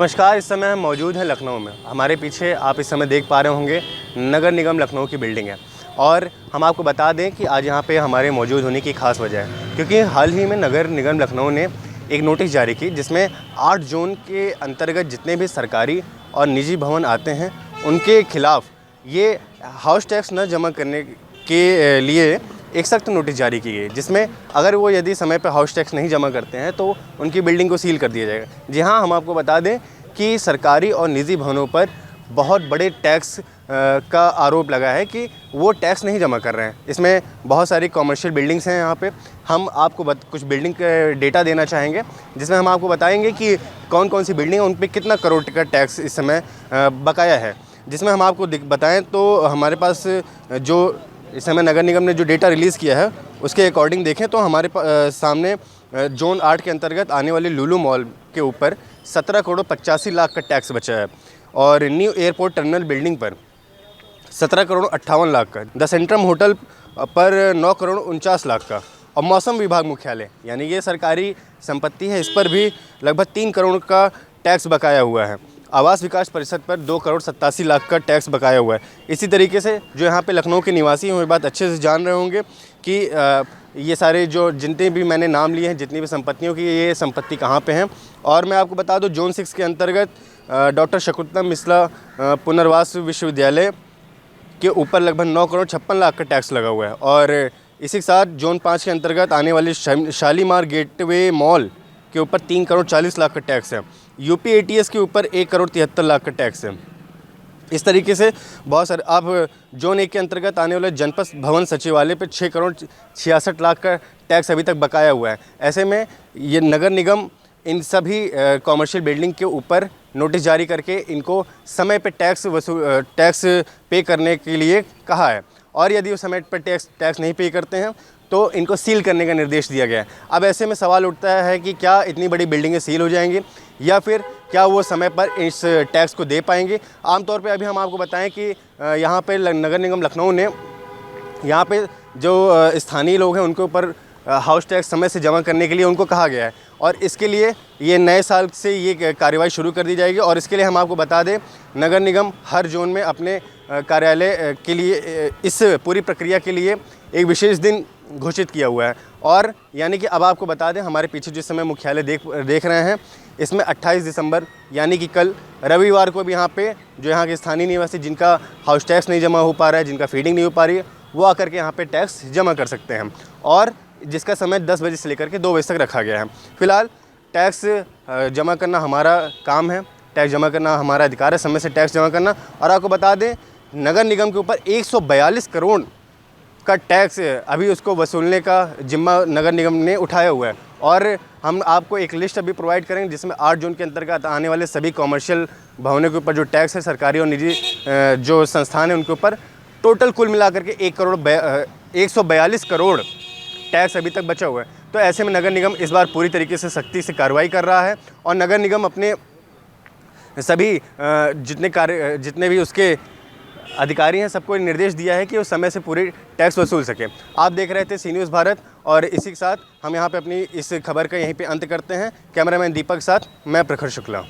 नमस्कार। इस समय हम मौजूद हैं लखनऊ में। हमारे पीछे आप इस समय देख पा रहे होंगे नगर निगम लखनऊ की बिल्डिंग है। और हम आपको बता दें कि आज यहाँ पे हमारे मौजूद होने की खास वजह है क्योंकि हाल ही में नगर निगम लखनऊ ने एक नोटिस जारी की जिसमें 8 जोन के अंतर्गत जितने भी सरकारी और निजी भवन आते हैं उनके खिलाफ़ ये हाउस टैक्स न जमा करने के लिए एक सख्त नोटिस जारी की गई, जिसमें अगर वो यदि समय पर हाउस टैक्स नहीं जमा करते हैं तो उनकी बिल्डिंग को सील कर दिया जाएगा। जी हाँ, हम आपको बता दें कि सरकारी और निजी भवनों पर बहुत बड़े टैक्स का आरोप लगा है कि वो टैक्स नहीं जमा कर रहे हैं। इसमें बहुत सारी कॉमर्शियल बिल्डिंग्स हैं। यहाँ पे हम आपको कुछ बिल्डिंग का डेटा देना चाहेंगे जिसमें हम आपको बताएंगे कि कौन कौन सी बिल्डिंग है, उन पर कितना करोड़ का टैक्स इस समय बकाया है। जिसमें हम आपको बताएं तो हमारे पास जो इस समय नगर निगम ने जो डेटा रिलीज़ किया है उसके अकॉर्डिंग देखें तो हमारे सामने जोन 8 के अंतर्गत आने वाले लुलु मॉल के ऊपर 17 करोड़ 85 लाख का टैक्स बचा है और न्यू एयरपोर्ट टर्मिनल बिल्डिंग पर 17 करोड़ 58 लाख का, द सेंट्रम होटल पर 9 करोड़ 49 लाख का और मौसम विभाग मुख्यालय यानी ये सरकारी संपत्ति है, इस पर भी लगभग 3 करोड़ का टैक्स बकाया हुआ है। आवास विकास परिषद पर 2 करोड़ 87 लाख का टैक्स बकाया हुआ है। इसी तरीके से जो यहाँ पे लखनऊ के निवासी हैं वो बात अच्छे से जान रहे होंगे कि ये सारे जो जितने भी मैंने नाम लिए हैं, जितनी भी संपत्तियों की ये संपत्ति कहाँ पे हैं। और मैं आपको बता दूं जोन 6 के अंतर्गत डॉक्टर शकुंतलम मिश्रा पुनर्वास विश्वविद्यालय के ऊपर लगभग 9 करोड़ 56 लाख का टैक्स लगा हुआ है। और इसी के साथ जोन 5 के अंतर्गत आने वाली शालीमार गेटवे मॉल के ऊपर 3 करोड़ 40 लाख का टैक्स है। यूपी एटीएस के ऊपर 1 करोड़ 73 लाख का टैक्स है। इस तरीके से बहुत सारे आप जोन 1 के अंतर्गत आने वाले जनपद भवन सचिवालय पे 6 करोड़ 66 लाख का टैक्स अभी तक बकाया हुआ है। ऐसे में ये नगर निगम इन सभी कॉमर्शियल बिल्डिंग के ऊपर नोटिस जारी करके इनको समय पे टैक्स पे करने के लिए कहा है और यदि वो समय पर टैक्स नहीं पे करते हैं तो इनको सील करने का निर्देश दिया गया है। अब ऐसे में सवाल उठता है कि क्या इतनी बड़ी बिल्डिंगें सील हो जाएंगी या फिर क्या वो समय पर इस टैक्स को दे पाएंगे। आमतौर पे अभी हम आपको बताएं कि यहाँ पे नगर निगम लखनऊ ने यहाँ पे जो स्थानीय लोग हैं उनके ऊपर हाउस टैक्स समय से जमा करने के लिए उनको कहा गया है और इसके लिए ये नए साल से ये कार्रवाई शुरू कर दी जाएगी। और इसके लिए हम आपको बता दें नगर निगम हर जोन में अपने कार्यालय के लिए इस पूरी प्रक्रिया के लिए एक विशेष दिन घोषित किया हुआ है। और यानी कि अब आपको बता दें हमारे पीछे जिस समय मुख्यालय देख रहे हैं इसमें 28 दिसंबर यानी कि कल रविवार को भी यहाँ पे जो यहाँ के स्थानीय निवासी जिनका हाउस टैक्स नहीं जमा हो पा रहा है, जिनका फीडिंग नहीं हो पा रही है, वो आकर के यहाँ पे टैक्स जमा कर सकते हैं और जिसका समय 10 बजे से लेकर के 2 बजे तक रखा गया है। फिलहाल टैक्स जमा करना हमारा काम है, टैक्स जमा करना हमारा अधिकार है, समय से टैक्स जमा करना। और आपको बता दें नगर निगम के ऊपर 142 करोड़ का टैक्स अभी उसको वसूलने का जिम्मा नगर निगम ने उठाया हुआ है। और हम आपको एक लिस्ट अभी प्रोवाइड करेंगे जिसमें 8 जोन के अंतर्गत आने वाले सभी कॉमर्शियल भवनों के ऊपर जो टैक्स है, सरकारी और निजी जो संस्थान है उनके ऊपर टोटल कुल मिलाकर के 142 करोड़ टैक्स अभी तक बचा हुआ है। तो ऐसे में नगर निगम इस बार पूरी तरीके से सख्ती से कार्रवाई कर रहा है और नगर निगम अपने सभी जितने भी उसके अधिकारी हैं सबको निर्देश दिया है कि वो समय से पूरी टैक्स वसूल सकें। आप देख रहे थे सी न्यूज़ भारत और इसी के साथ हम यहाँ पे अपनी इस खबर का यहीं पे अंत करते हैं। कैमरामैन दीपक के साथ मैं प्रखर शुक्ला।